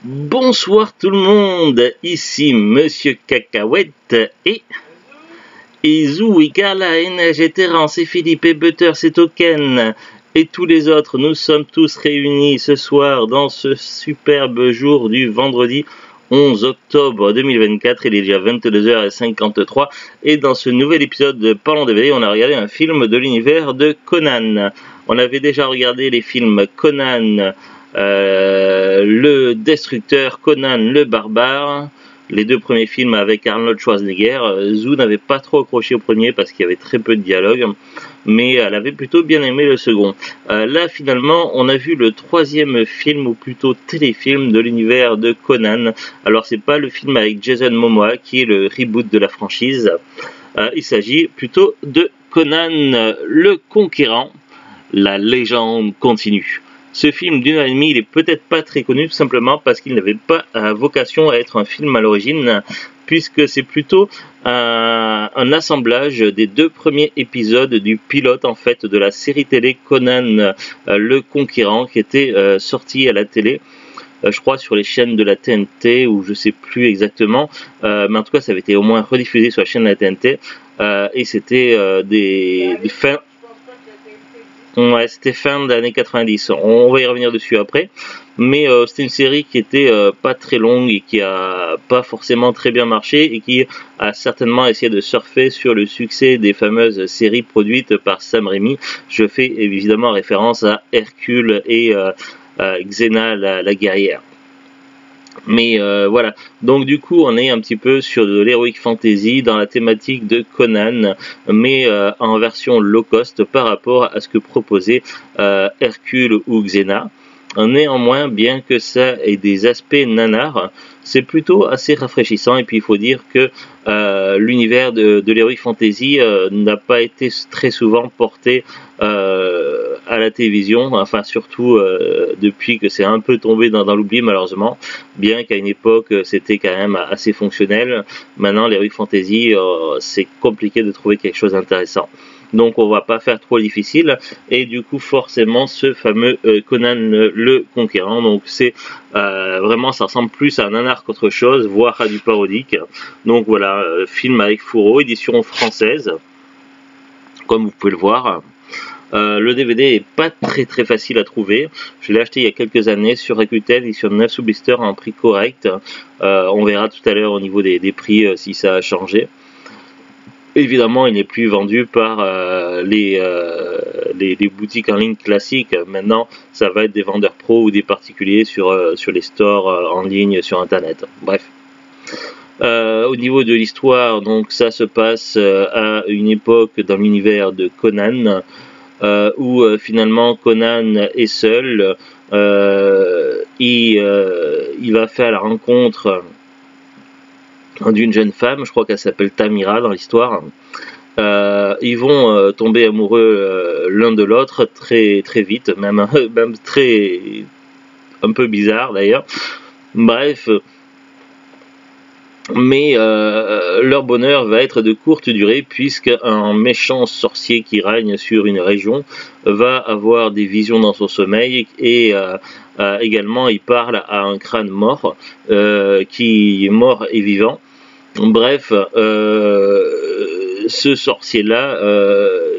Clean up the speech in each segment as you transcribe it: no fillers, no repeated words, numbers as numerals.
Bonsoir tout le monde, ici Monsieur Cacahuète et Zouika, la NG Terrence et Philippe et Butters et Token et tous les autres. Nous sommes tous réunis ce soir dans ce superbe jour du vendredi 11 octobre 2024. Il est déjà 22h53 et dans ce nouvel épisode de Parlons DVD, on a regardé un film de l'univers de Conan. On avait déjà regardé les films Conan, le Destructeur, Conan le Barbare, les deux premiers films avec Arnold Schwarzenegger. Zou n'avait pas trop accroché au premier parce qu'il y avait très peu de dialogue, mais elle avait plutôt bien aimé le second. Là finalement on a vu le troisième film, ou plutôt téléfilm de l'univers de Conan. Alors c'est pas le film avec Jason Momoa qui est le reboot de la franchise, il s'agit plutôt de Conan le Conquérant, la légende continue. Ce film d'une heure et demie, il est peut-être pas très connu, tout simplement parce qu'il n'avait pas vocation à être un film à l'origine, puisque c'est plutôt un assemblage des deux premiers épisodes du pilote en fait de la série télé Conan le Conquérant, qui était sorti à la télé. Je crois sur les chaînes de la TNT, ou je sais plus exactement, mais en tout cas ça avait été au moins rediffusé sur la chaîne de la TNT, et c'était des fins. Ouais, c'était fin d'année 90, on va y revenir dessus après, mais c'était une série qui était pas très longue et qui a pas forcément très bien marché et qui a certainement essayé de surfer sur le succès des fameuses séries produites par Sam Raimi. Je fais évidemment référence à Hercule et Xena la guerrière. Mais voilà, donc du coup on est un petit peu sur de l'heroic fantasy dans la thématique de Conan, mais en version low cost par rapport à ce que proposait Hercule ou Xena. Néanmoins, bien que ça ait des aspects nanars, c'est plutôt assez rafraîchissant. Et puis il faut dire que l'univers de l'heroic fantasy n'a pas été très souvent porté à la télévision, enfin surtout depuis que c'est un peu tombé dans l'oubli malheureusement, bien qu'à une époque c'était quand même assez fonctionnel. Maintenant l'heroic fantasy, c'est compliqué de trouver quelque chose d'intéressant. Donc on va pas faire trop difficile, et du coup forcément ce fameux Conan le Conquérant, donc c'est vraiment, ça ressemble plus à un nanar qu'autre chose, voire à du parodique. Donc voilà, film avec fourreau, édition française, comme vous pouvez le voir. Le DVD est pas très facile à trouver. Je l'ai acheté il y a quelques années sur Rakuten et sur 9 sous blister à un prix correct. On verra tout à l'heure au niveau des prix si ça a changé. Évidemment, il n'est plus vendu par les boutiques en ligne classiques. Maintenant, ça va être des vendeurs pros ou des particuliers sur les stores en ligne sur Internet. Bref. Au niveau de l'histoire, donc ça se passe à une époque dans l'univers de Conan, où finalement Conan est seul. Il va faire la rencontre d'une jeune femme, je crois qu'elle s'appelle Tamira dans l'histoire. Ils vont tomber amoureux l'un de l'autre très vite, même très un peu bizarre d'ailleurs. Bref, mais leur bonheur va être de courte durée, puisque un méchant sorcier qui règne sur une région va avoir des visions dans son sommeil, et également il parle à un crâne mort qui est mort et vivant. Bref, ce sorcier-là,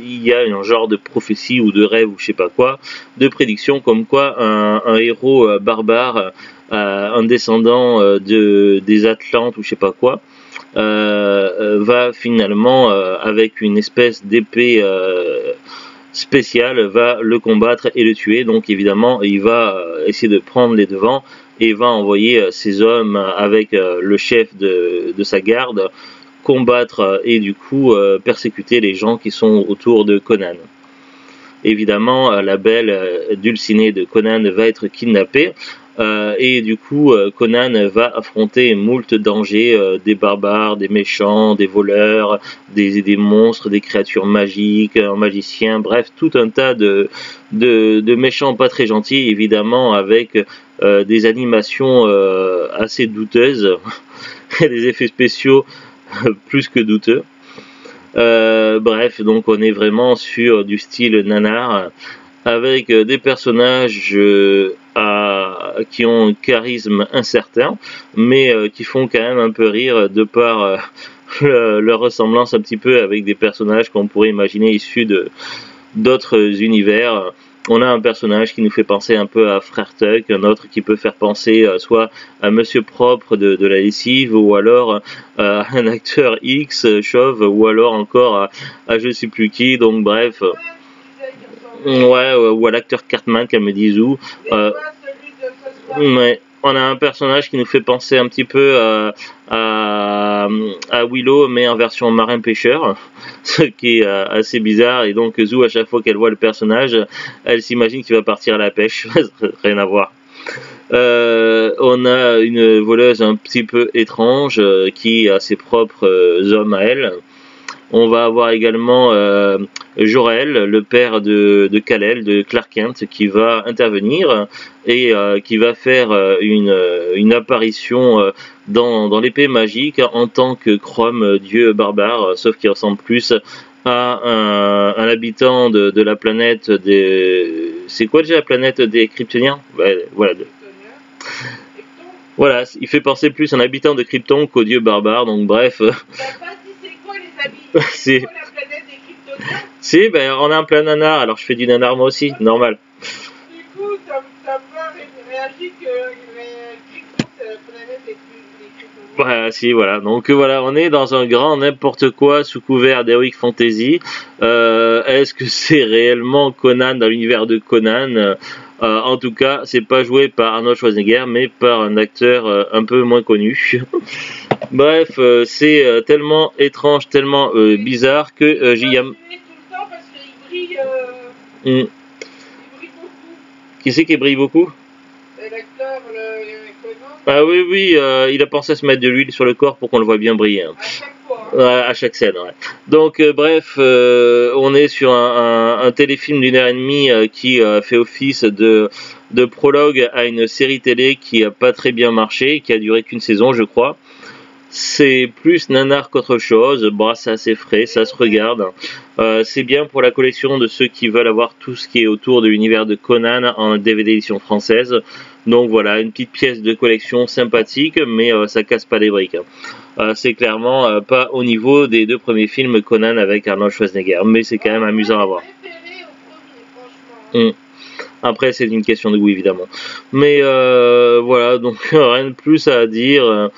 il y a un genre de prophétie ou de rêve ou je sais pas quoi, de prédiction comme quoi un héros barbare, un descendant des Atlantes ou je sais pas quoi, va finalement, avec une espèce d'épée spéciale, va le combattre et le tuer. Donc évidemment il va essayer de prendre les devants et va envoyer ses hommes avec le chef de sa garde combattre et du coup persécuter les gens qui sont autour de Conan. Évidemment, la belle Dulcinée de Conan va être kidnappée, et du coup Conan va affronter moult dangers, des barbares, des méchants, des voleurs, des monstres, des créatures magiques, un magicien, bref, tout un tas de méchants pas très gentils, évidemment avec des animations assez douteuses et des effets spéciaux plus que douteux. Bref, donc on est vraiment sur du style nanar, avec des personnages à qui ont un charisme incertain, mais qui font quand même un peu rire de par leur ressemblance un petit peu avec des personnages qu'on pourrait imaginer issus d'autres univers. On a un personnage qui nous fait penser un peu à Frère Tuck, un autre qui peut faire penser soit à Monsieur Propre de la lessive, ou alors à un acteur X chauve, ou alors encore à je sais plus qui, donc bref. Ouais, ou à l'acteur Cartman, qu'elle me dise où. Ouais. On a un personnage qui nous fait penser un petit peu à Willow, mais en version marin-pêcheur, ce qui est assez bizarre. Et donc Zou, à chaque fois qu'elle voit le personnage, elle s'imagine qu'il va partir à la pêche. Rien à voir. On a une voleuse un petit peu étrange qui a ses propres hommes à elle. On va avoir également Jor-El, le père de Kal-El, de Clark Kent, qui va intervenir et qui va faire une apparition dans l'épée magique en tant que Chrome, dieu barbare, sauf qu'il ressemble plus à un habitant de la planète des... C'est quoi déjà la planète des Kryptoniens? Voilà. Voilà, il fait penser plus à un habitant de Krypton qu'au dieu barbare, donc bref... Si. Si, ben on a un plein nanar, alors je fais du nanar moi aussi, normal. Du coup, t'as pas réagi que Krypton, c'est la planète des Kryptoniens. Voilà, si, voilà. Donc voilà, on est dans un grand n'importe quoi sous couvert d'Heroic Fantasy. Est-ce que c'est réellement Conan dans l'univers de Conan? En tout cas, c'est pas joué par Arnold Schwarzenegger, mais par un acteur un peu moins connu. Bref, c'est tellement étrange, tellement bizarre que j'y am... Il brille beaucoup. Qui c'est qui brille beaucoup? L'acteur, Conan. Ah oui, oui, il a pensé à se mettre de l'huile sur le corps pour qu'on le voit bien briller. Hein. À chaque fois. Ouais, à chaque scène, ouais. Donc, bref, on est sur un téléfilm d'une heure et demie qui fait office de prologue à une série télé qui a pas très bien marché, qui a duré qu'une saison, je crois. C'est plus nanar qu'autre chose. Bon, c'est assez frais, ça se regarde. C'est bien pour la collection de ceux qui veulent avoir tout ce qui est autour de l'univers de Conan en DVD édition française. Donc voilà, une petite pièce de collection sympathique, mais ça casse pas les briques. C'est clairement pas au niveau des deux premiers films Conan avec Arnold Schwarzenegger, mais c'est quand même amusant à voir. Après, c'est une question de goût, évidemment. Mais voilà, donc rien de plus à dire.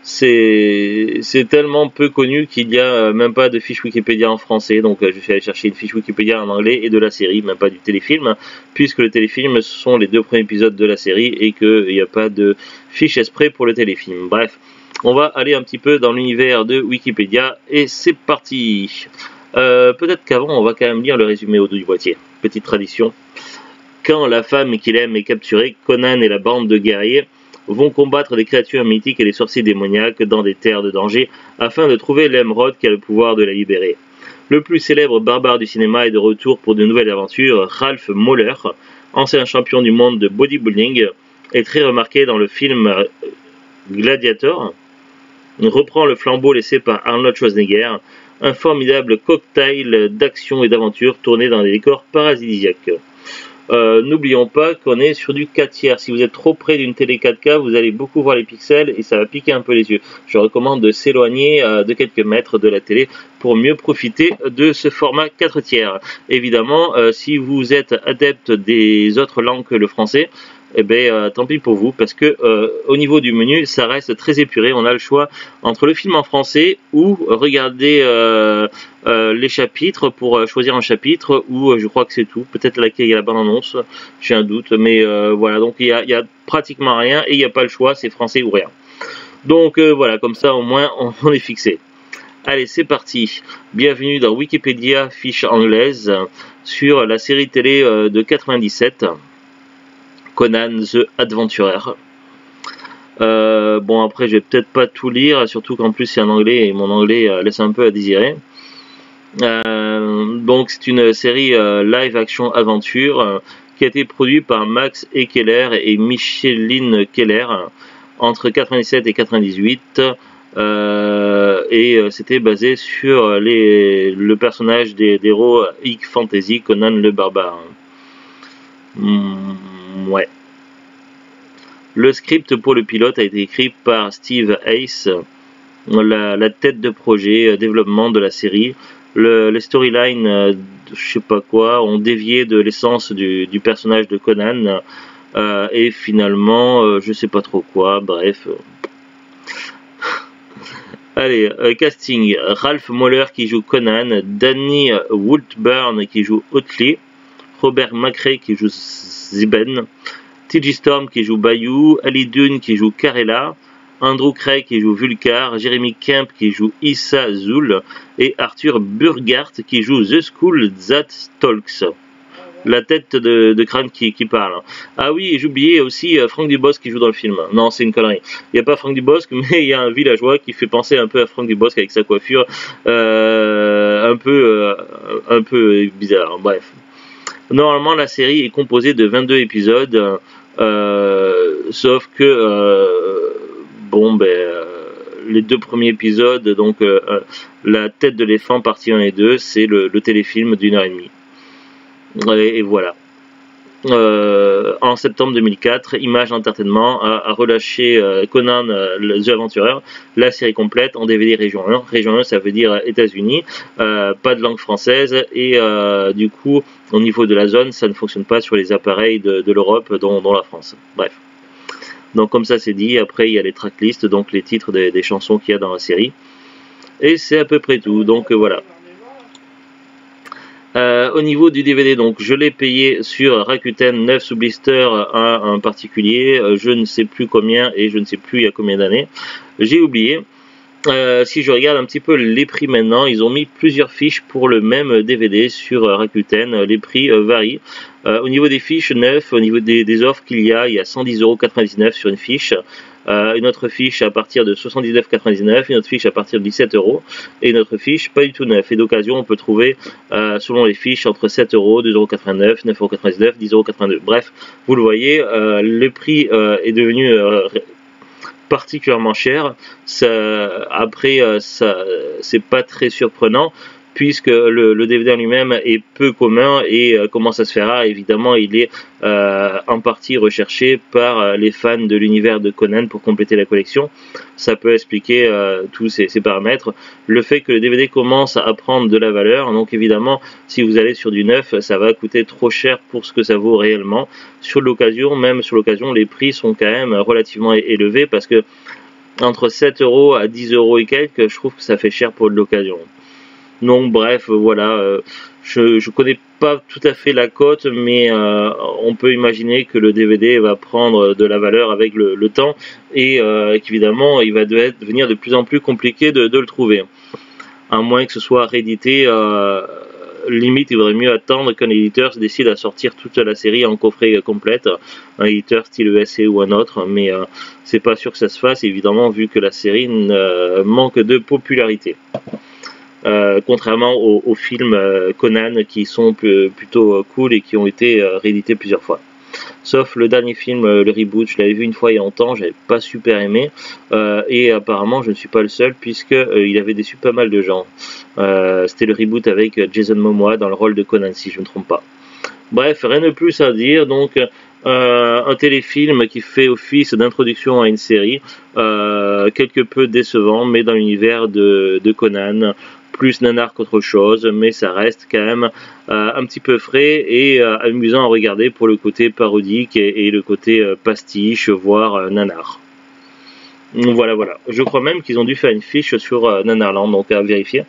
C'est tellement peu connu qu'il n'y a même pas de fiche Wikipédia en français, donc je suis allé chercher une fiche Wikipédia en anglais et de la série, même pas du téléfilm, puisque le téléfilm ce sont les deux premiers épisodes de la série et qu'il n'y a pas de fiche exprès pour le téléfilm. Bref, on va aller un petit peu dans l'univers de Wikipédia et c'est parti. Peut-être qu'avant on va quand même lire le résumé au dos du boîtier, petite tradition. Quand la femme qu'il aime est capturée, Conan et la bande de guerriers vont combattre des créatures mythiques et des sorciers démoniaques dans des terres de danger afin de trouver l'émeraude qui a le pouvoir de la libérer. Le plus célèbre barbare du cinéma est de retour pour de nouvelles aventures. Ralph Moller, ancien champion du monde de bodybuilding, est très remarqué dans le film Gladiator. Il reprend le flambeau laissé par Arnold Schwarzenegger, un formidable cocktail d'action et d'aventure tourné dans des décors paradisiaques. N'oublions pas qu'on est sur du 4 tiers. Si vous êtes trop près d'une télé 4K, vous allez beaucoup voir les pixels et ça va piquer un peu les yeux. Je recommande de s'éloigner de quelques mètres de la télé pour mieux profiter de ce format 4 tiers. Évidemment, si vous êtes adepte des autres langues que le français, eh bien, tant pis pour vous, parce que au niveau du menu, ça reste très épuré. On a le choix entre le film en français ou regarder les chapitres pour choisir un chapitre, ou je crois que c'est tout. Peut-être laquelle il y a la bande-annonce, j'ai un doute, mais voilà. Donc il y a pratiquement rien et il n'y a pas le choix, c'est français ou rien. Donc voilà, comme ça au moins on est fixé. Allez, c'est parti. Bienvenue dans Wikipédia fiche anglaise sur la série télé de 97. Conan the Adventurer. Bon, après je vais peut-être pas tout lire, surtout qu'en plus c'est en anglais et mon anglais laisse un peu à désirer. Donc c'est une série live action aventure qui a été produite par Max E. Keller et Micheline Keller entre 97 et 98 et c'était basé sur le personnage des héros Heroic Fantasy, Conan le barbare. Ouais. Le script pour le pilote a été écrit par Steve Hayes, la tête de projet développement de la série. Les storylines, je sais pas quoi, ont dévié de l'essence du personnage de Conan et finalement, je sais pas trop quoi, bref. Allez, casting, Ralph Moller qui joue Conan, Danny Woodburn qui joue Otley, Robert McRae qui joue Ziben, T.J. Storm qui joue Bayou, Ali Dune qui joue Karela, Andrew Craig qui joue Vulcar, Jeremy Kemp qui joue Issa Zul et Arthur Burghardt qui joue The School That Talks. La tête de crâne qui parle. Ah oui, et j'oubliais aussi Franck Dubosc qui joue dans le film. Non, c'est une connerie. Il n'y a pas Franck Dubosc, mais il y a un villageois qui fait penser un peu à Franck Dubosc avec sa coiffure un peu bizarre. Bref. Normalement, la série est composée de 22 épisodes, sauf que les deux premiers épisodes, donc la tête de l'éléphant partie 1 et 2, c'est le téléfilm d'une heure et demie. Et voilà. En septembre 2004, Image Entertainment a relâché Conan The Adventurer, la série complète en DVD région 1. Région 1, ça veut dire États-Unis, pas de langue française, et du coup, au niveau de la zone, ça ne fonctionne pas sur les appareils de l'Europe, dont la France. Bref. Donc comme ça c'est dit, après il y a les tracklists, donc les titres des chansons qu'il y a dans la série. Et c'est à peu près tout, donc voilà. Au niveau du DVD, donc je l'ai payé sur Rakuten 9 sous blister un particulier, je ne sais plus combien et je ne sais plus il y a combien d'années, j'ai oublié. Si je regarde un petit peu les prix maintenant, ils ont mis plusieurs fiches pour le même DVD sur Rakuten, les prix varient. Au niveau des fiches neufs, au niveau des offres qu'il y a 110,99 € sur une fiche. Une autre fiche à partir de 79,99 €, une autre fiche à partir de 17 € et une autre fiche pas du tout neuf. Et d'occasion, on peut trouver, selon les fiches, entre 7 €, 2,89 €, 9,99 €, 10,82 €. Bref, vous le voyez, le prix est devenu particulièrement cher. Après, c'est pas très surprenant, puisque le DVD en lui-même est peu commun et commence à se faire rare. Évidemment, il est en partie recherché par les fans de l'univers de Conan pour compléter la collection. Ça peut expliquer tous ces paramètres. Le fait que le DVD commence à prendre de la valeur, donc évidemment, si vous allez sur du neuf, ça va coûter trop cher pour ce que ça vaut réellement. Sur l'occasion, les prix sont quand même relativement élevés, parce que entre 7 € à 10 € et quelques, je trouve que ça fait cher pour de l'occasion. Donc bref, voilà, je connais pas tout à fait la cote, mais on peut imaginer que le DVD va prendre de la valeur avec le temps, et qu'évidemment il va devenir de plus en plus compliqué de le trouver. À moins que ce soit réédité, limite il vaudrait mieux attendre qu'un éditeur se décide à sortir toute la série en coffret complète, un éditeur style ESC ou un autre, mais c'est pas sûr que ça se fasse, évidemment, vu que la série manque de popularité. Contrairement aux films Conan qui sont plutôt cool et qui ont été réédités plusieurs fois. Sauf le dernier film, le reboot, je l'avais vu une fois il y a longtemps, j'avais pas super aimé, et apparemment je ne suis pas le seul, puisque il avait déçu pas mal de gens. C'était le reboot avec Jason Momoa dans le rôle de Conan, si je ne me trompe pas. Bref, rien de plus à dire, donc un téléfilm qui fait office d'introduction à une série, quelque peu décevant, mais dans l'univers de Conan, plus nanar qu'autre chose, mais ça reste quand même un petit peu frais et amusant à regarder pour le côté parodique et le côté pastiche, voire nanar. Voilà. Je crois même qu'ils ont dû faire une fiche sur Nanarland, donc à vérifier.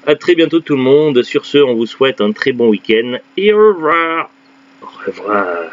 A très bientôt tout le monde. Sur ce, on vous souhaite un très bon week-end et au revoir. Au revoir.